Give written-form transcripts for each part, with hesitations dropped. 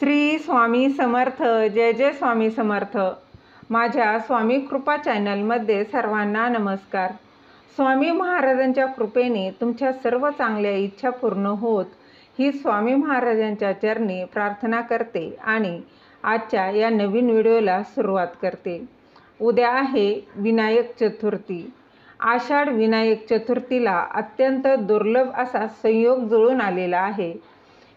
श्री स्वामी समर्थ. जय जय स्वामी समर्थ. माझ्या स्वामी कृपा चॅनलमध्ये सर्वांना नमस्कार. स्वामी महाराजांच्या कृपेने तुमच्या सर्व चांगल्या इच्छा पूर्ण होत ही स्वामी महाराजांच्या चरणी प्रार्थना करते आणि आजच्या या नवीन व्हिडिओला सुरुवात करते. उद्या आहे विनायक चतुर्थी. आषाढ विनायक चतुर्थीला अत्यंत दुर्लभ असा संयोग जुळून आलेला आहे.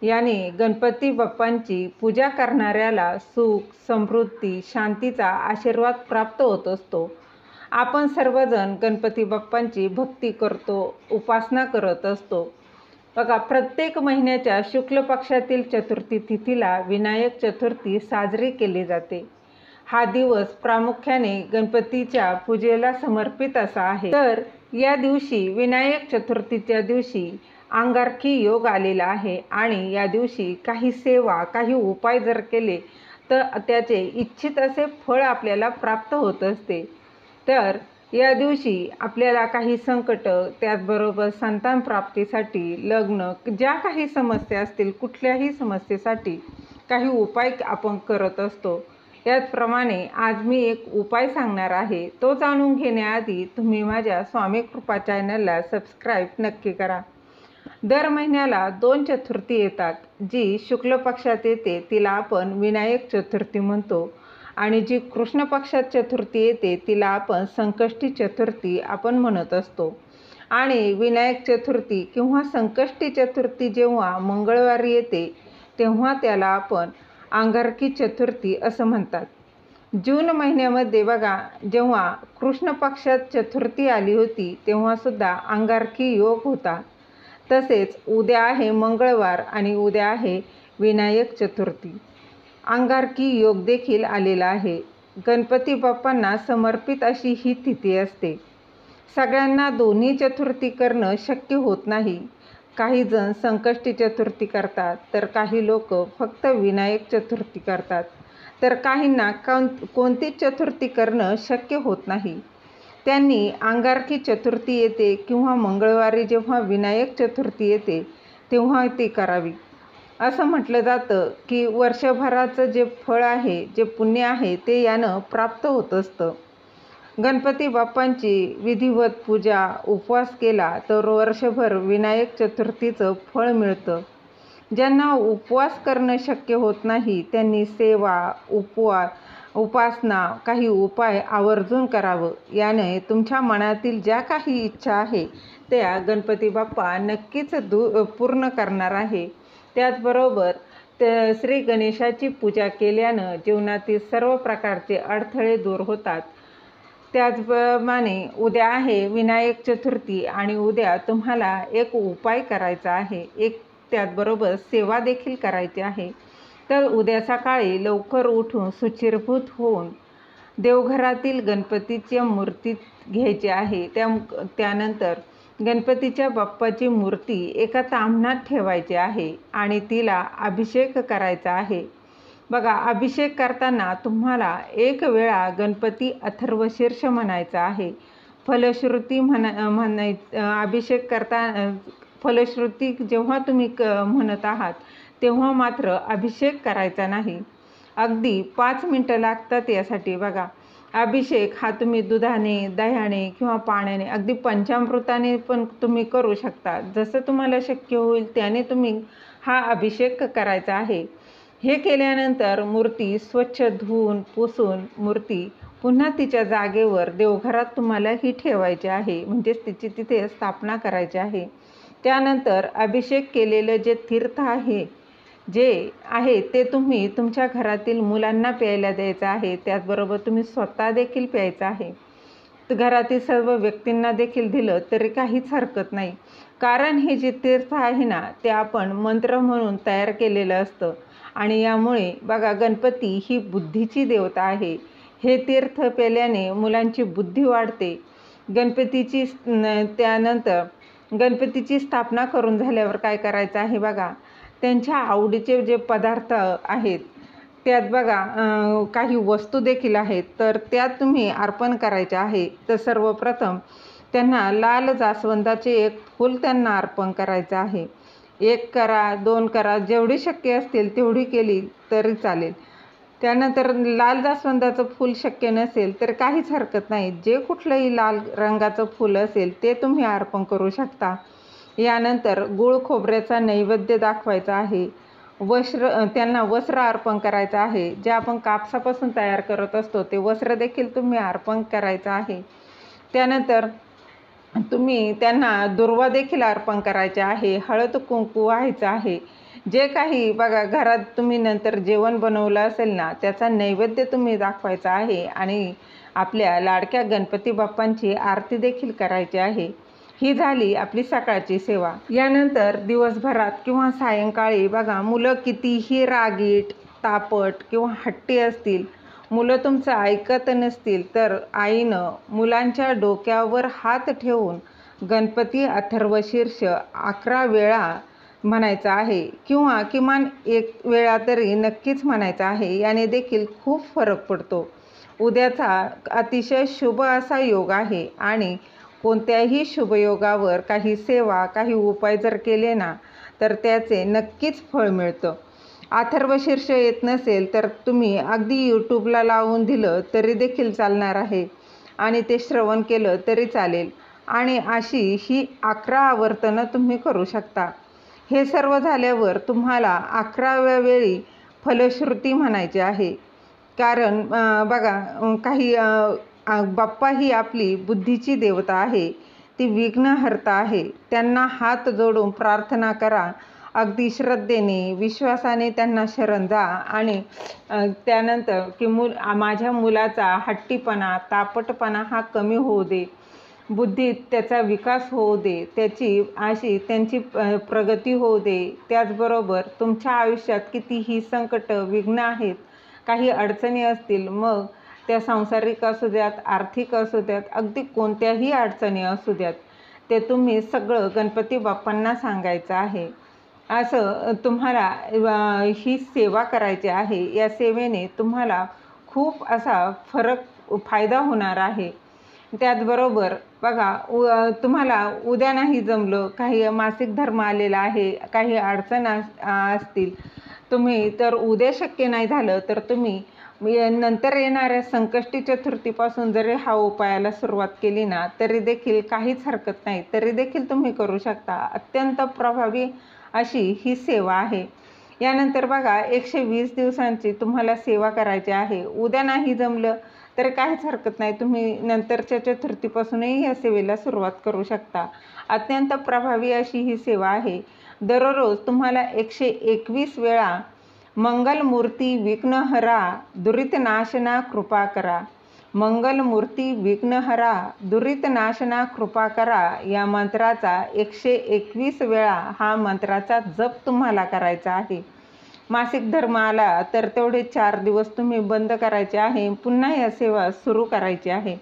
याने गणपती बाप्पांची पूजा करणाऱ्याला सुख, समृद्धी, शांतीचा आशीर्वाद प्राप्त होत असतो. आपण सर्वजण गणपती बाप्पांची भक्ती करतो, उपासना करत असतो. बघा, प्रत्येक महिन्याच्या शुक्ल पक्षातील चतुर्थी तिथीला विनायक चतुर्थी साजरी केली जाते. हा दिवस प्रामुख्याने गणपतीच्या पूजेला समर्पित असा आहे. तर या दिवशी विनायक चतुर्थीच्या दिवशी अंगारकी योग आलेला आहे आणि या दिवशी काही सेवा, काही उपाय जर केले तर त्याचे इच्छित असे फळ आपल्याला प्राप्त होत असते. तर या दिवशी आपल्याला काही संकट, त्याचबरोबर संतान प्राप्तीसाठी, लग्न, ज्या काही समस्या असतील, कुठल्याही समस्येसाठी काही उपाय आपण करत असतो. याचप्रमाणे आज मी एक उपाय सांगणार आहे. तो जाणून घेण्याआधी तुम्ही माझ्या स्वामी कृपा चॅनलला सबस्क्राईब नक्की करा. दर महिन्याला 2 चतुर्थी येतात. जी शुक्ल पक्षात येते तिला आपण विनायक चतुर्थी म्हणतो आणि जी कृष्ण पक्षात चतुर्थी येते तिला आपण संकष्टी चतुर्थी आपण म्हणत असतो. आणि विनायक चतुर्थी किंवा संकष्टी चतुर्थी जेव्हा मंगळवारी येते तेव्हा त्याला आपण अंगारकी चतुर्थी असं म्हणतात. जून महिन्यामध्ये बघा, जेव्हा कृष्ण पक्षात चतुर्थी आली होती तेव्हासुद्धा अंगारकी योग होता. तसेच उद्या आहे मंगळवार आणि उद्या आहे विनायक चतुर्थी. अंगारकी योग देखील आलेला आहे. गणपती बाप्पांना समर्पित अशी ही तिथी असते. सगळ्यांना दोन्ही चतुर्थी करणं शक्य होत नाही. काही जण संकष्टी चतुर्थी करतात, तर काही लोक फक्त विनायक चतुर्थी करतात, तर काहींना कोणतीच चतुर्थी करणं शक्य होत नाही. त्यांनी अंगारकी चतुर्थी येते किंवा मंगळवारी जेव्हा विनायक चतुर्थी येते तेव्हा ती करावी. असं म्हटलं जातं की वर्षभराचं जे फळ आहे, जे पुण्य आहे ते यानं प्राप्त होत असतं. गणपती बाप्पांची विधिवत पूजा, उपवास केला तर वर्षभर विनायक चतुर्थीचं फळ मिळतं. ज्यांना उपवास करणं शक्य होत नाही त्यांनी सेवा, उपासना, काही उपाय आवर्जून करावं. याने तुमच्या मनातील ज्या काही इच्छा आहे त्या गणपती बाप्पा नक्कीच पूर्ण करणार आहे. त्याचबरोबर श्री गणेशाची पूजा केल्यानं जीवनातील सर्व प्रकारचे अडथळे दूर होतात. त्याचप्रमाणे उद्या आहे विनायक चतुर्थी आणि उद्या तुम्हाला एक उपाय करायचा आहे, त्याचबरोबर सेवा देखील करायची आहे. तर उद्या सकाळी लवकर उठून शुचिर्भूत होऊन देवघरातील गणपतीच्या मूर्ती घ्यायची आहे. त्यानंतर गणपतीच्या बाप्पाची मूर्ती एका ताम्हणात ठेवायची आहे आणि तिला अभिषेक करायचा आहे. बघा, अभिषेक करताना तुम्हाला एक वेळा गणपती अथर्वशीर्ष म्हणायचा आहे. फलश्रुती अभिषेक करता फलश्रुती जेव्हा तुम्ही म्हणत आहात तेव्हा मात्र अभिषेक करायचा नाही. अगदी 5 मिनटं लागतात यासाठी. बघा, अभिषेक हा तुम्ही दुधाने, दह्याने किंवा पाण्याने, अगदी पंचामृताने पण तुम्ही करू शकता. जसं तुम्हाला शक्य होईल त्याने तुम्ही हा अभिषेक करायचा आहे. हे केल्यानंतर मूर्ती स्वच्छ धुवून पुसून मूर्ती पुन्हा तिच्या जागेवर देवघरात तुम्हाला ही ठेवायची आहे, म्हणजेच तिची तिथे स्थापना करायची आहे. त्यानंतर अभिषेक केलेलं जे तीर्थ आहे ते तुम्ही तुमच्या घरातील मुलांना प्यायला द्यायचं आहे. त्याचबरोबर तुम्ही स्वतः देखील प्यायचं आहे. घरातील सर्व व्यक्तींना देखील दिलं तरी काहीच हरकत नाही. कारण हे जे तीर्थ आहे ना ते आपण मंत्र म्हणून तयार केलेलं असतं आणि यामुळे बघा, गणपती ही बुद्धीची देवता आहे. हे तीर्थ प्यायल्याने मुलांची बुद्धी वाढते. त्यानंतर गणपतीची स्थापना करून झाल्यावर काय करायचं आहे बघा, त्यांच्या आवडीचे जे पदार्थ आहेत त्यात बघा काही वस्तू देखील आहेत, तर त्यात तुम्ही अर्पण करायचे आहे. तर सर्वप्रथम त्यांना लाल जास्वंदाचे एक फूल त्यांना अर्पण करायचं आहे. 1 करा, 2 करा, जेवढी शक्य असतील तेवढी केली तरी चालेल. त्यानंतर लाल जास्वंदाचं फूल शक्य नसेल तर काहीच हरकत नाही. जे कुठलंही लाल रंगाचं फूल असेल ते तुम्ही अर्पण करू शकता. यानंतर गूळ खोबऱ्याचा नैवेद्य दाखवायचा आहे. त्यांना वस्त्र अर्पण करायचं आहे. जे आपण कापसापासून तयार करत असतो ते वस्त्र देखील तुम्ही अर्पण करायचं आहे. त्यानंतर तुम्ही त्यांना दुर्वा देखील अर्पण करायचे आहे. हळद कुंकू व्हायचं आहे. जे काही बघा घरात तुम्ही नंतर जेवण बनवलं असेल ना, त्याचा नैवेद्य तुम्ही दाखवायचा आहे आणि आपल्या लाडक्या गणपती बाप्पांची आरती देखील करायची आहे. ही झाली आपली सकाळची सेवा. यानंतर दिवसभरात किंवा सायंकाळी बघा मुलं कितीही रागीट, तापट किंवा हट्टी असतील, मुलं तुमचं ऐकत नसतील तर आईनं मुलांच्या डोक्यावर हात ठेवून गणपती अथर्वशीर्ष 11 वेळा म्हणायचं आहे किंवा किमान 1 वेळा तरी नक्कीच म्हणायचं आहे. याने देखील खूप फरक पडतो. उद्याचा अतिशय शुभ असा योग आहे आणि कोणत्याही शुभयोगावर काही सेवा, काही उपाय जर केले ना तर त्याचे नक्कीच फळ मिळतं. अथर्वशीर्ष येत नसेल तर तुम्ही अगदी यूट्यूबला लावून दिलं तरी देखील चालणार आहे आणि ते श्रवण केलं तरी चालेल आणि अशी ही 11 आवर्तनं तुम्ही करू शकता. हे सर्व झाल्यावर तुम्हाला 11व्या वेळी फलश्रुती म्हणायची आहे. कारण बघा काही बाप्पा ही आपली बुद्धीची देवता आहे. ती विघ्नहर्ता आहे. त्यांना हात जोडून प्रार्थना करा. अगदी श्रद्धेने, विश्वासाने त्यांना शरण जा आणि त्यानंतर की माझ्या मुलाचा हट्टीपणा, तापटपणा हा कमी होऊ दे. बुद्धीत त्याचा विकास होऊ दे. त्यांची प्रगती होऊ दे. त्याचबरोबर तुमच्या आयुष्यात कितीही संकट, विघ्न आहेत, काही अडचणी असतील, मग त्या सांसारिक असू द्यात, आर्थिक असू द्यात, अगदी कोणत्याही अडचणी असू द्यात, ते तुम्ही सगळं गणपती बाप्पांना सांगायचं आहे. असं तुम्हाला ही सेवा करायची आहे. या सेवेने तुम्हाला खूप असा फायदा होणार आहे. त्याचबरोबर बघा तुम्हाला उद्या नाही जमलं, काही मासिक धर्म आलेला आहे, काही अडचण असतील, तुम्ही तर उद्या शक्य नाही झालं तर तुम्ही नंतर येणाऱ्या संकष्टी चतुर्थीपासून जरी हा उपायाला सुरुवात केली ना तरी देखील काहीच हरकत नाही. तरी देखील तुम्ही करू शकता. अत्यंत प्रभावी अशी ही सेवा आहे. यानंतर बघा 120 दिवसांची तुम्हाला सेवा करायची आहे. उद्या नाही जमलं तर काहीच हरकत नाही. तुम्ही नंतरच्या चतुर्थीपासूनही या सेवेला सुरुवात करू शकता. अत्यंत प्रभावी अशी ही सेवा आहे. दररोज तुम्हाला 121 वेळा मंगलमूर्ती विघ्नहरा दुरितनाशना कृपा करा, मंगलमूर्ती विघ्नहरा दुरितनाशना कृपा करा या मंत्राचा 121 वेळा हा मंत्राचा जप तुम्हाला करायचा आहे. मासिक धर्म आला तर तेवढे 4 दिवस तुम्ही बंद करायचे आहे. पुन्हा या सेवा सुरू करायची आहे.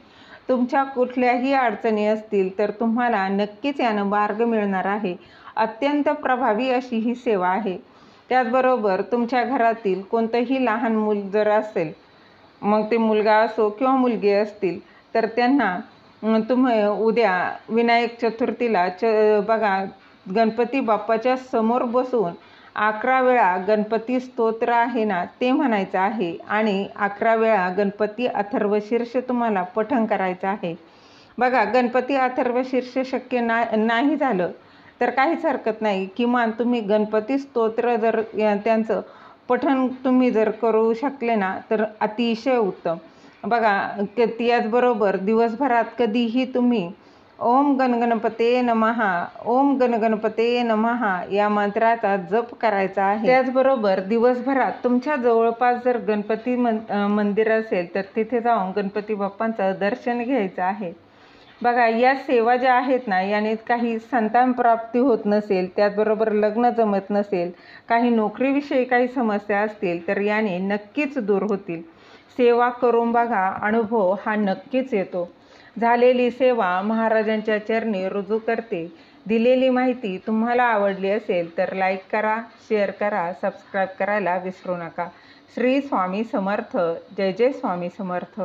तुमच्या कुठल्याही अडचणी असतील तर तुम्हाला नक्कीच यानं मार्ग मिळणार आहे. अत्यंत प्रभावी अशी ही सेवा आहे. त्याचबरोबर तुमच्या घरातील कोणतंही लहान मूल जर असेल, मग ते मुलगा असो किंवा मुलगी असतील, तर त्यांना तुम्ही उद्या विनायक चतुर्थीला बघा गणपती बाप्पाच्या समोर बसून 11 वेळा गणपती स्तोत्र आहे ना ते म्हणायचं आहे आणि 11 वेळा गणपती अथर्वशीर्ष तुम्हाला पठण करायचं आहे. बघा गणपती अथर्वशीर्ष शक्य नाही झालं तर काहीच हरकत नाही. किमान तुम्ही गणपती स्तोत्र जर त्यांचं पठण तुम्ही जर करू शकले ना तर अतिशय उत्तम. बघा याचबरोबर दिवसभरात कधीही तुम्ही ओम गणगणपते नमः, ओम गणगणपते नमः या मंत्राचा जप करायचा आहे. त्याचबरोबर दिवसभरात तुमच्या जवळपास जर गणपती मंदिर असेल तर तिथे जाऊन गणपती बाप्पांचं दर्शन घ्यायचं आहे. बघा या सेवा ज्या आहेत ना याने काही संतान प्राप्ती होत नसेल, त्याचबरोबर लग्न जमत नसेल, काही नोकरीविषयी काही समस्या असतील तर याने नक्कीच दूर होतील. सेवा करून बघा, अनुभव हा नक्कीच येतो. झालेली सेवा महाराजांच्या चरणी रुजू करते. दिलेली माहिती तुम्हाला आवडली असेल तर लाईक करा, शेअर करा, सबस्क्राईब करायला विसरू नका. श्री स्वामी समर्थ. जय जय स्वामी समर्थ.